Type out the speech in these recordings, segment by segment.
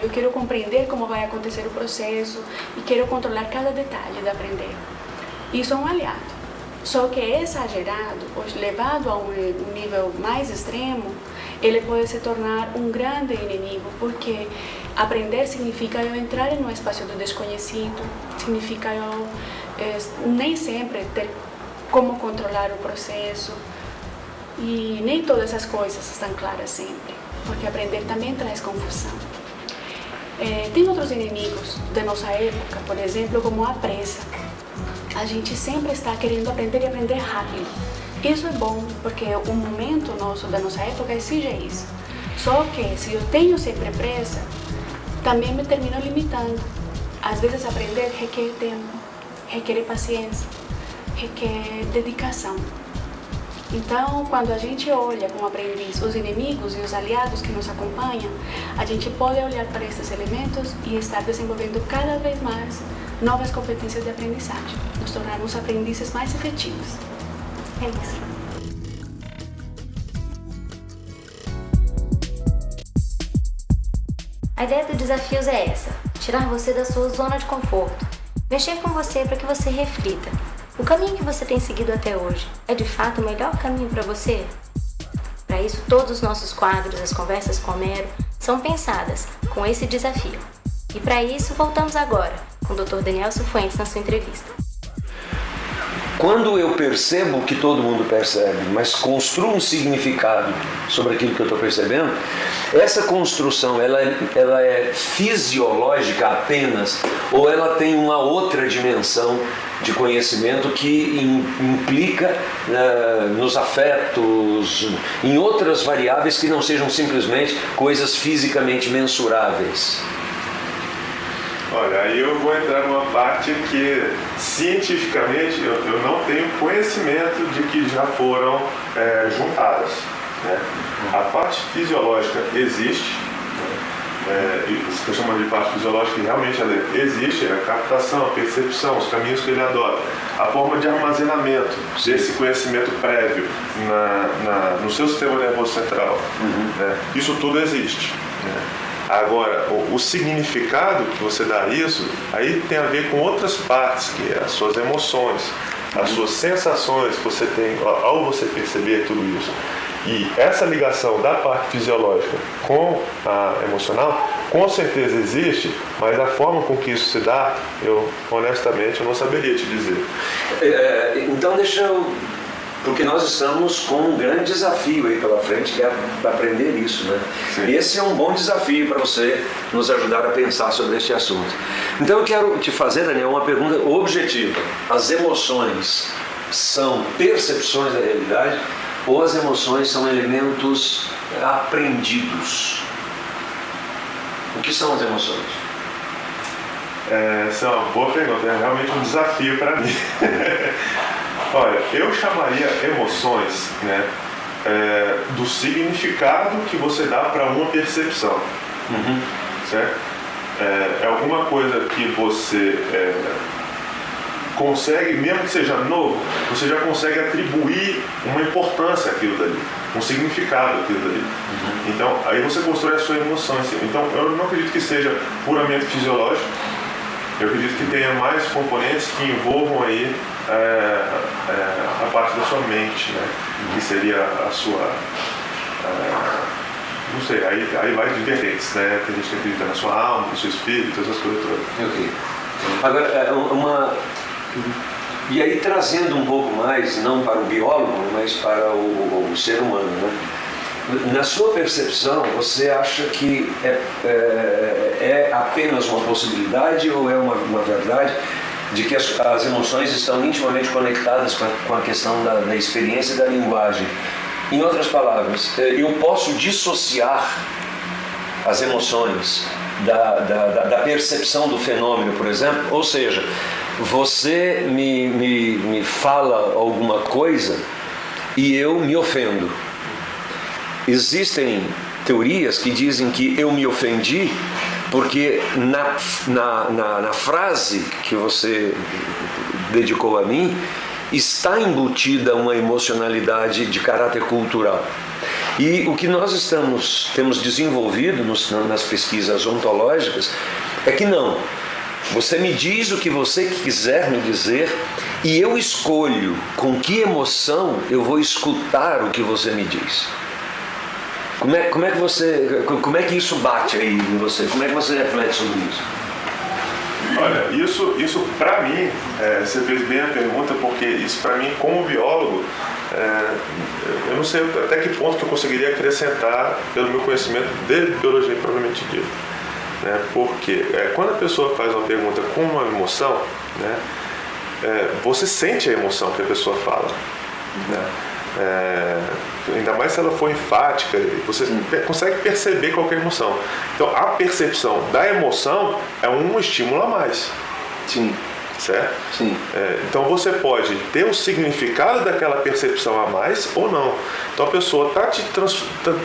eu quero compreender como vai acontecer o processo e quero controlar cada detalhe de aprender. Isso é um aliado. Só que é exagerado, ou levado a um nível mais extremo, ele pode se tornar um grande inimigo, porque aprender significa eu entrar em um espaço do desconhecido, significa eu nem sempre ter como controlar o processo, e nem todas as coisas estão claras sempre, porque aprender também traz confusão. Tem outros inimigos da nossa época, por exemplo, como a pressa. A gente sempre está querendo aprender e aprender rápido. Isso é bom, porque o momento nosso da nossa época exige isso. Só que se eu tenho sempre pressa, também me termino limitando. Às vezes aprender requer tempo, requer paciência, requer dedicação. Então, quando a gente olha como aprendiz os inimigos e os aliados que nos acompanham, a gente pode olhar para esses elementos e estar desenvolvendo cada vez mais novas competências de aprendizagem, nos tornarmos aprendizes mais efetivos. É isso. A ideia do Desafios é essa: tirar você da sua zona de conforto, mexer com você para que você reflita. O caminho que você tem seguido até hoje é de fato o melhor caminho para você? Para isso, todos os nossos quadros, as conversas com Homero, são pensadas com esse desafio. E para isso, voltamos agora com o Dr. Daniel Cifuentes na sua entrevista. Quando eu percebo o que todo mundo percebe, mas construo um significado sobre aquilo que eu estou percebendo, essa construção ela é fisiológica apenas, ou ela tem uma outra dimensão de conhecimento que implica nos afetos, em outras variáveis que não sejam simplesmente coisas fisicamente mensuráveis? Olha, aí eu vou entrar numa parte que cientificamente eu não tenho conhecimento de que já foram juntadas, né? A parte fisiológica existe, isso que eu chamo de parte fisiológica, realmente ela existe, a captação, a percepção, os caminhos que ele adota, a forma de armazenamento desse conhecimento prévio no seu sistema nervoso central, né? Isso tudo existe, né? Agora, o significado que você dá a isso, aí tem a ver com outras partes, que é as suas emoções, as suas sensações que você tem ao você perceber tudo isso. E essa ligação da parte fisiológica com a emocional, com certeza existe, mas a forma com que isso se dá, honestamente, eu não saberia te dizer. Então deixa eu... Porque nós estamos com um grande desafio aí pela frente, que é aprender isso, né? Sim. Esse é um bom desafio para você nos ajudar a pensar sobre este assunto. Então eu quero te fazer, Daniel, uma pergunta objetiva. As emoções são percepções da realidade ou as emoções são elementos aprendidos? O que são as emoções? Essa é uma boa pergunta, é realmente um desafio para mim. Olha, eu chamaria emoções, né, do significado que você dá para uma percepção, certo? É alguma coisa que você consegue, mesmo que seja novo, você já consegue atribuir uma importância àquilo dali, um significado àquilo dali. Então, aí você constrói a sua emoção. Então, eu não acredito que seja puramente fisiológico. Eu acredito que tenha mais componentes que envolvam aí a parte da sua mente, né? Que seria a sua... não sei, aí vai de vertentes, né? Tem gente que acredita na sua alma, no seu espírito, essas coisas todas. Ok. Agora, e aí trazendo um pouco mais, não para o biólogo, mas para o ser humano, né? Na sua percepção, você acha que é apenas uma possibilidade ou é uma verdade de que as emoções estão intimamente conectadas com a questão da experiência e da linguagem? Em outras palavras, eu posso dissociar as emoções da percepção do fenômeno, por exemplo? Ou seja, você me fala alguma coisa e eu me ofendo. Existem teorias que dizem que eu me ofendi porque na frase que você dedicou a mim está embutida uma emocionalidade de caráter cultural. E o que nós temos desenvolvido nas pesquisas ontológicas é que não. Você me diz o que você quiser me dizer e eu escolho com que emoção eu vou escutar o que você me diz. Como é que isso bate aí em você? Como é que você reflete sobre isso? Olha, isso para mim, você fez bem a pergunta, porque isso para mim, como biólogo, eu não sei até que ponto que eu conseguiria acrescentar pelo meu conhecimento de biologia propriamente dita. Né? Porque quando a pessoa faz uma pergunta com uma emoção, né, você sente a emoção que a pessoa fala. Né? Ainda mais se ela for enfática, você consegue perceber qualquer emoção. Então a percepção da emoção é um estímulo a mais. Sim. Certo? Sim. Então você pode ter o significado daquela percepção a mais ou não. Então a pessoa está te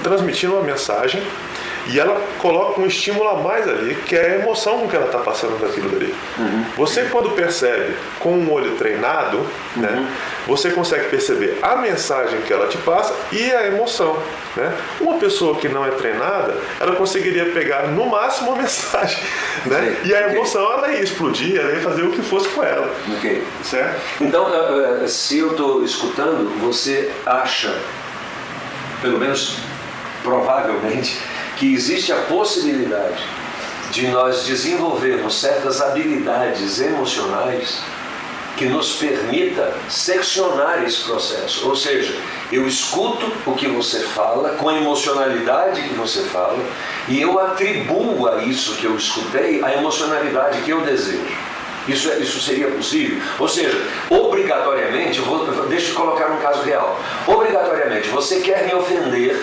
transmitindo uma mensagem e ela coloca um estímulo a mais ali, que é a emoção com que ela está passando daquilo dali. Uhum. Você, quando percebe com um olho treinado, né, você consegue perceber a mensagem que ela te passa e a emoção. Né? Uma pessoa que não é treinada, ela conseguiria pegar no máximo a mensagem, né? E a emoção ela ia explodir, ela ia fazer o que fosse com ela. Okay. Certo? Então, se eu estou escutando, você acha, pelo menos provavelmente, que existe a possibilidade de nós desenvolvermos certas habilidades emocionais que nos permita seccionar esse processo. Ou seja, eu escuto o que você fala, com a emocionalidade que você fala, e eu atribuo a isso que eu escutei a emocionalidade que eu desejo. Isso seria possível? Ou seja, obrigatoriamente, deixa eu colocar um caso real, obrigatoriamente, você quer me ofender,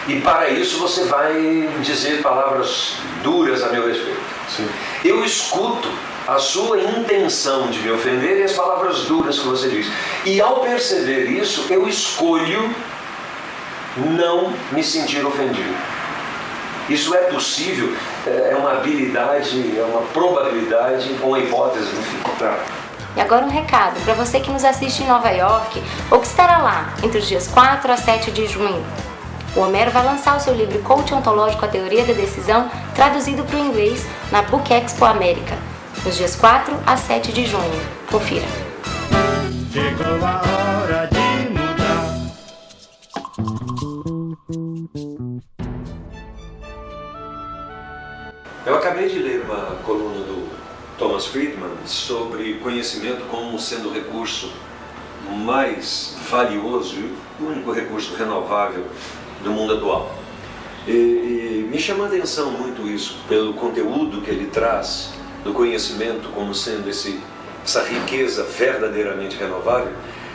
e para isso você vai dizer palavras duras a meu respeito. Sim. Eu escuto a sua intenção de me ofender e as palavras duras que você diz. E ao perceber isso, eu escolho não me sentir ofendido. Isso é possível, é uma habilidade, é uma probabilidade, uma hipótese, enfim. Tá. E agora um recado para você que nos assiste em Nova York ou que estará lá entre os dias 4 a 7 de junho. O Homero vai lançar o seu livro Coach Ontológico, a Teoria da Decisão, traduzido para o inglês na Book Expo América, nos dias 4 a 7 de junho. Confira. Chegou a hora de mudar. Eu acabei de ler uma coluna do Thomas Friedman sobre conhecimento como sendo o recurso mais valioso e o único recurso renovável do mundo atual. E me chama a atenção muito isso, pelo conteúdo que ele traz do conhecimento como sendo essa riqueza verdadeiramente renovável,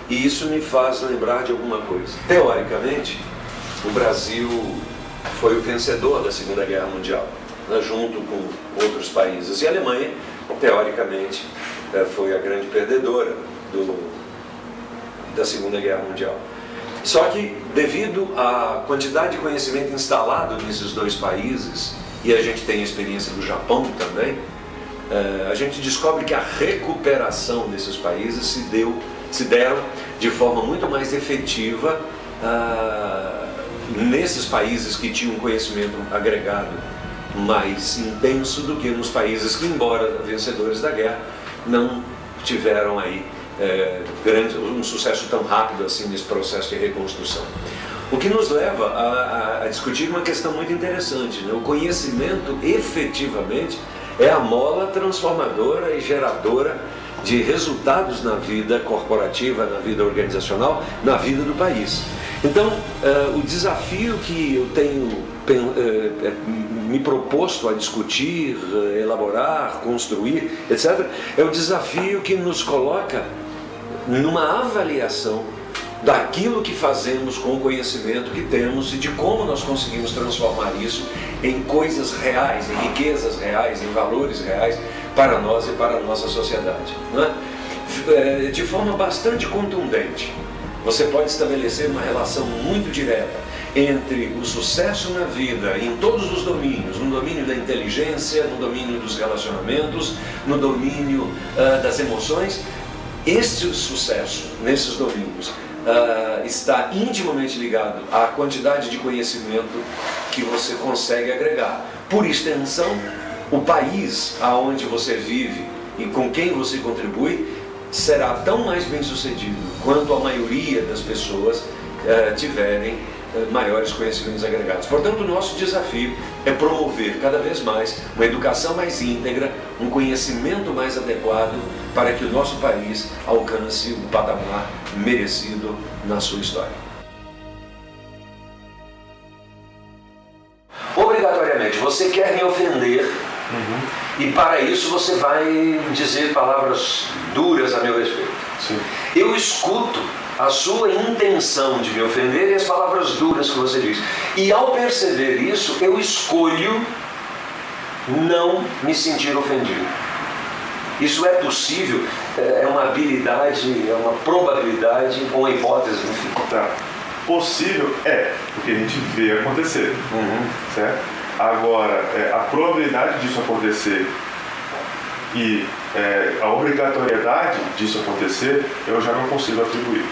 e isso me faz lembrar de alguma coisa. Teoricamente, o Brasil foi o vencedor da Segunda Guerra Mundial, né, junto com outros países, e a Alemanha, teoricamente, foi a grande perdedora da Segunda Guerra Mundial. Só que, devido à quantidade de conhecimento instalado nesses dois países, e a gente tem a experiência do Japão também, a gente descobre que a recuperação desses países se deram de forma muito mais efetiva nesses países que tinham um conhecimento agregado mais intenso do que nos países que, embora vencedores da guerra, não tiveram aí um sucesso tão rápido assim nesse processo de reconstrução. O que nos leva a discutir uma questão muito interessante, né? O conhecimento efetivamente é a mola transformadora e geradora de resultados na vida corporativa, na vida organizacional, na vida do país. Então, o desafio que eu tenho me proposto a discutir, elaborar, construir, etc., é o desafio que nos coloca numa avaliação daquilo que fazemos com o conhecimento que temos e de como nós conseguimos transformar isso em coisas reais, em riquezas reais, em valores reais para nós e para a nossa sociedade, né? De forma bastante contundente. Você pode estabelecer uma relação muito direta entre o sucesso na vida em todos os domínios, no domínio da inteligência, no domínio dos relacionamentos, no domínio das emoções. Este sucesso nesses domínios está intimamente ligado à quantidade de conhecimento que você consegue agregar. Por extensão, o país aonde você vive e com quem você contribui será tão mais bem sucedido quanto a maioria das pessoas tiverem maiores conhecimentos agregados. Portanto, o nosso desafio é promover cada vez mais uma educação mais íntegra, um conhecimento mais adequado para que o nosso país alcance o patamar merecido na sua história. Obrigatoriamente, você quer me ofender e para isso você vai dizer palavras duras a meu respeito. Sim. Eu escuto a sua intenção de me ofender e as palavras duras que você diz. E ao perceber isso, eu escolho não me sentir ofendido. Isso é possível, é uma habilidade, é uma probabilidade, uma hipótese, enfim. Tá. Possível porque a gente vê acontecer, certo? Agora, a probabilidade disso acontecer e a obrigatoriedade disso acontecer, eu já não consigo atribuir.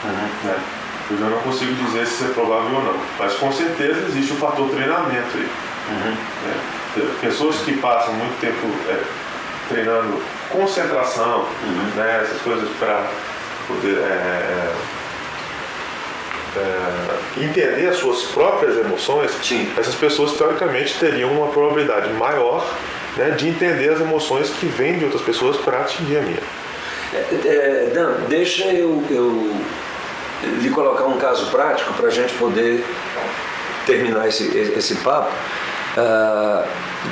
Né? Eu já não consigo dizer se isso é provável ou não. Mas com certeza existe um fator treinamento aí. Né? Pessoas que passam muito tempo treinando concentração, né? Essas coisas para poder entender as suas próprias emoções, essas pessoas teoricamente teriam uma probabilidade maior, né, de entender as emoções que vêm de outras pessoas para atingir a minha. Dan, deixa eu lhe colocar um caso prático para a gente poder terminar esse papo,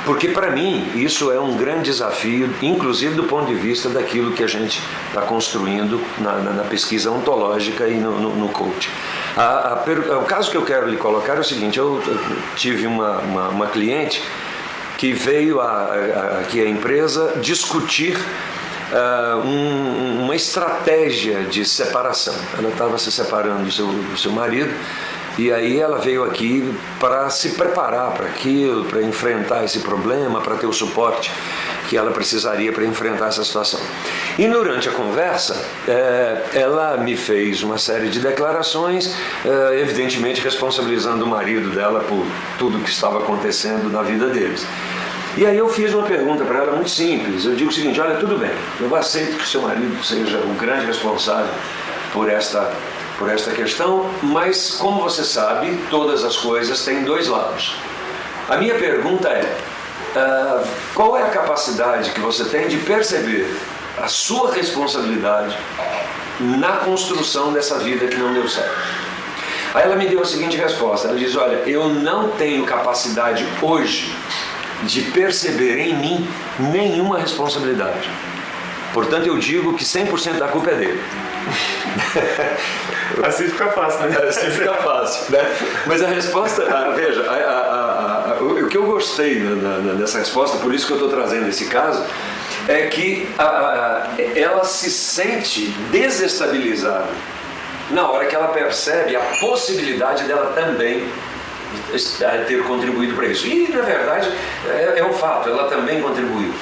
porque para mim isso é um grande desafio, inclusive do ponto de vista daquilo que a gente está construindo na pesquisa ontológica e no coaching. O caso que eu quero lhe colocar é o seguinte: eu tive uma cliente que veio aqui à empresa discutir uma estratégia de separação. Ela estava se separando do seu marido e aí ela veio aqui para se preparar para aquilo, para enfrentar esse problema, para ter o suporte que ela precisaria para enfrentar essa situação. E durante a conversa, ela me fez uma série de declarações, evidentemente responsabilizando o marido dela por tudo que estava acontecendo na vida deles. E aí eu fiz uma pergunta para ela muito simples. Eu digo o seguinte: olha, tudo bem, eu aceito que o seu marido seja o grande responsável por esta questão, mas como você sabe, todas as coisas têm dois lados. A minha pergunta é, qual é a capacidade que você tem de perceber a sua responsabilidade na construção dessa vida que não deu certo? Aí ela me deu a seguinte resposta, ela diz: olha, eu não tenho capacidade hoje de perceber em mim nenhuma responsabilidade. Portanto, eu digo que 100% da culpa é dele. Assim fica fácil, né? Assim fica fácil, né? Mas a resposta, veja, o que eu gostei dessa resposta, por isso que eu estou trazendo esse caso, é que ela se sente desestabilizada na hora que ela percebe a possibilidade dela também ter contribuído para isso. E, na verdade, é um fato, ela também contribuiu.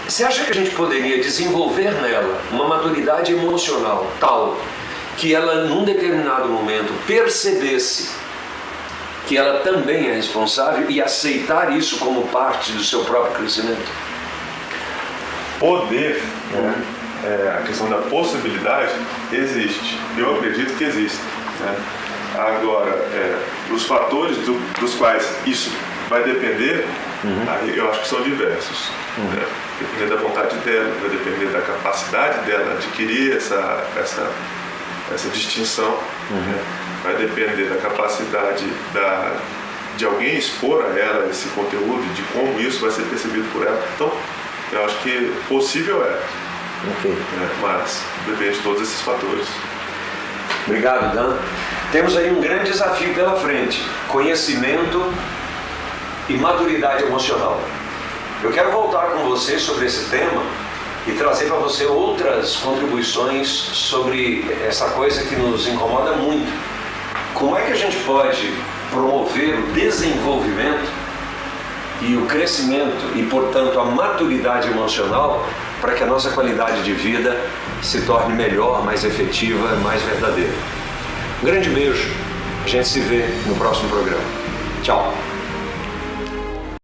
Você acha que a gente poderia desenvolver nela uma maturidade emocional tal que ela, num determinado momento, percebesse que ela também é responsável e aceitar isso como parte do seu próprio crescimento? Poder, a questão da possibilidade, existe. Eu acredito que existe. Né? Agora, os fatores dos quais isso vai depender, aí eu acho que são diversos. Vai depender da vontade dela, vai depender da capacidade dela adquirir essa distinção, vai depender da capacidade de alguém expor a ela esse conteúdo, de como isso vai ser percebido por ela. Então, eu acho que possível mas depende de todos esses fatores. Obrigado, Dan. Temos aí um grande desafio pela frente: conhecimento e maturidade emocional. Eu quero voltar com você sobre esse tema e trazer para você outras contribuições sobre essa coisa que nos incomoda muito. Como é que a gente pode promover o desenvolvimento e o crescimento e, portanto, a maturidade emocional para que a nossa qualidade de vida se torne melhor, mais efetiva, mais verdadeira. Um grande beijo. A gente se vê no próximo programa. Tchau.